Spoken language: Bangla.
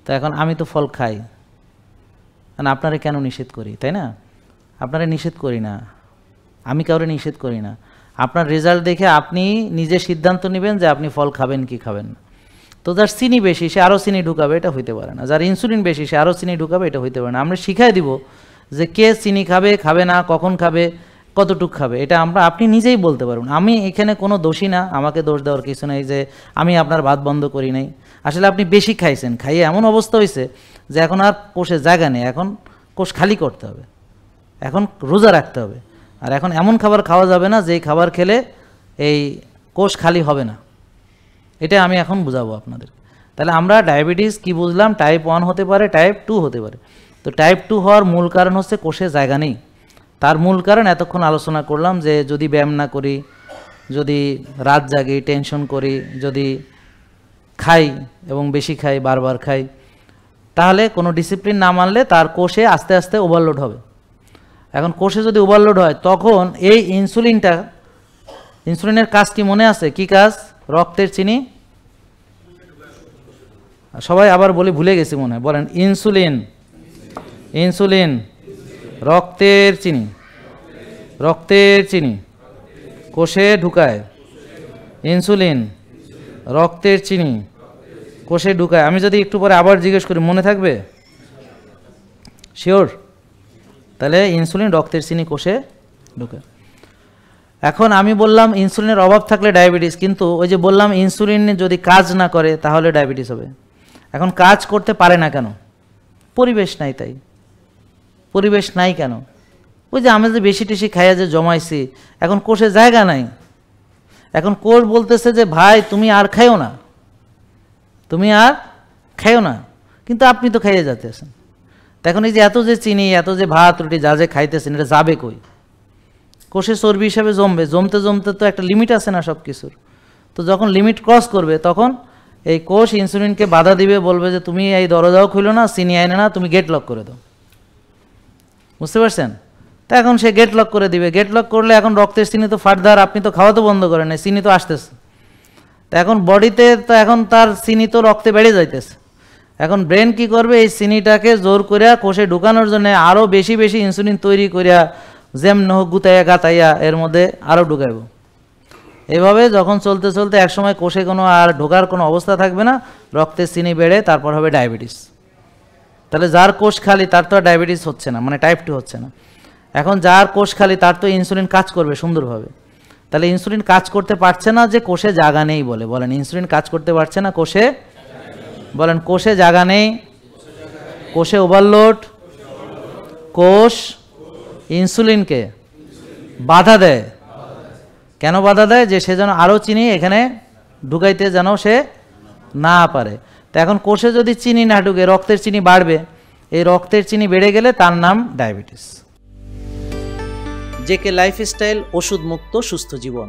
তো এখন আমি তো ফল খাই, মানে আপনারা কেন নিষেধ করি, তাই না? আপনারা নিষেধ করি না, আমি কাউরে নিষেধ করি না। আপনার রেজাল্ট দেখে আপনি নিজে সিদ্ধান্ত নেবেন যে আপনি ফল খাবেন কি খাবেন না। তো যার চিনি বেশি সে আরও চিনি ঢুকাবে, এটা হইতে পারে না। যার ইনসুলিন বেশি সে আরও চিনি ঢুকাবে, এটা হইতে পারে না। আমরা শিখাই দিব যে কে চিনি খাবে খাবে না, কখন খাবে, কতটুক খাবে, এটা আপনি নিজেই বলতে পারবেন। আমি এখানে কোনো দোষী না, আমাকে দোষ দেওয়ার কিছু নেই যে আমি আপনার ভাত বন্ধ করি নাই। আসলে আপনি বেশি খাইছেন, খাইয়ে এমন অবস্থা হয়েছে যে এখন আর কোষে জায়গা নেই, এখন কোষ খালি করতে হবে, এখন রোজা রাখতে হবে। আর এখন এমন খাবার খাওয়া যাবে না যেই খাবার খেলে এই কোষ খালি হবে না, এটা আমি এখন বুঝাবো আপনাদের। তাহলে আমরা ডায়াবেটিস কি বুঝলাম, টাইপ 1 হতে পারে, টাইপ 2 হতে পারে। তো টাইপ 2 হওয়ার মূল কারণ হচ্ছে কোষে জায়গা নেই। তার মূল কারণ এতক্ষণ আলোচনা করলাম যে যদি ব্যায়াম না করি, যদি রাত জাগি, টেনশন করি, যদি খাই এবং বেশি খাই, বারবার খাই, তাহলে কোনো ডিসিপ্লিন না মানলে তার কোষে আস্তে আস্তে ওভারলোড হবে। এখন কোষে যদি ওভারলোড হয় তখন এই ইনসুলিনের কাজ কি মনে আছে? কি কাজ? রক্তের চিনি, সবাই আবার বলি ভুলে গেছি মনে হয়, বলেন ইনসুলিন। ইনসুলিন রক্তের চিনি, রক্তের চিনি কোষে ঢুকায়। ইনসুলিন রক্তের চিনি কোষে ঢুকায়। আমি যদি একটু পরে আবার জিজ্ঞেস করি মনে থাকবে? শিওর? তাহলে ইনসুলিন রক্তের চিনি কোষে ঢুকায়। এখন আমি বললাম ইনসুলিনের অভাব থাকলে ডায়াবেটিস, কিন্তু ওই যে বললাম ইনসুলিন যদি কাজ না করে তাহলে ডায়াবেটিস হবে। এখন কাজ করতে পারে না কেন? পরিবেশ নাই। তাই পরিবেশ নাই কেন? ওই যে আমি যে বেশি টেশি খাইয়া যে জমাইছি, এখন কোষে জায়গা নাই। এখন কোষ বলতেছে যে ভাই তুমি আর খাইও না, তুমি আর খাইও না, কিন্তু আপনি তো খাইয়ে যাচ্ছেন। এখন এই যে এত যে চিনি, এত যে ভাত রুটি যা যে খাইতেছেন, এটা যাবে কই? কোষে চর্বি হিসাবে জমবে, জমতে জমতে তো একটা লিমিট আছে না সব কিছুর। তো যখন লিমিট ক্রস করবে তখন এই কোষ ইনসুলিনকে বাধা দিবে, বলবে যে তুমি এই দরজাও খুলো না, চিনি আইনে না, তুমি গেট লক করে দাও। বুঝতে পারছেন? তা এখন সে গেট লক করে দিবে। গেট লক করলে এখন রক্তের চিনি তো ফাটদার, আপনি তো খাওয়া তো বন্ধ করেন না, চিনি তো আসতেছে। তা এখন বডিতে তো এখন তার চিনি তো রক্তে বেড়ে যাইতেছে। এখন ব্রেন কি করবে? এই চিনিটাকে জোর করিয়া কোষে ঢুকানোর জন্য আরও বেশি বেশি ইনসুলিন তৈরি করিয়া যেমন হোক গুতাইয়া গাতাইয়া এর মধ্যে আরও ঢুকাইব। এভাবে যখন চলতে চলতে একসময় কোষে কোনো আর ঢোকার কোনো অবস্থা থাকবে না, রক্তের চিনি বেড়ে তারপর হবে ডায়াবেটিস। তাহলে যার কোষ খালি তার তো আর ডায়াবেটিস হচ্ছে না, মানে টাইপ 2 হচ্ছে না। এখন যার কোষ খালি তার তো ইনসুলিন কাজ করবে সুন্দরভাবে। তাহলে ইনসুলিন কাজ করতে পারছে না যে কোষে জায়গা নেই বলে। বলেন ইনসুলিন কাজ করতে পারছে না কোষে, বলেন কোষে জায়গা নেই, কোষে ওভারলোড। কোষ ইনসুলিনকে বাধা দেয়। কেন বাধা দেয়? যে সে যেন আরও চিনি এখানে ঢুকাইতে যেন সে না পারে। তো এখন কোষে যদি চিনি না ঢুকে রক্তের চিনি বাড়বে, এই রক্তের চিনি বেড়ে গেলে তার নাম ডায়াবেটিস। জেকে লাইফস্টাইল, ওষুধ মুক্ত সুস্থ জীবন।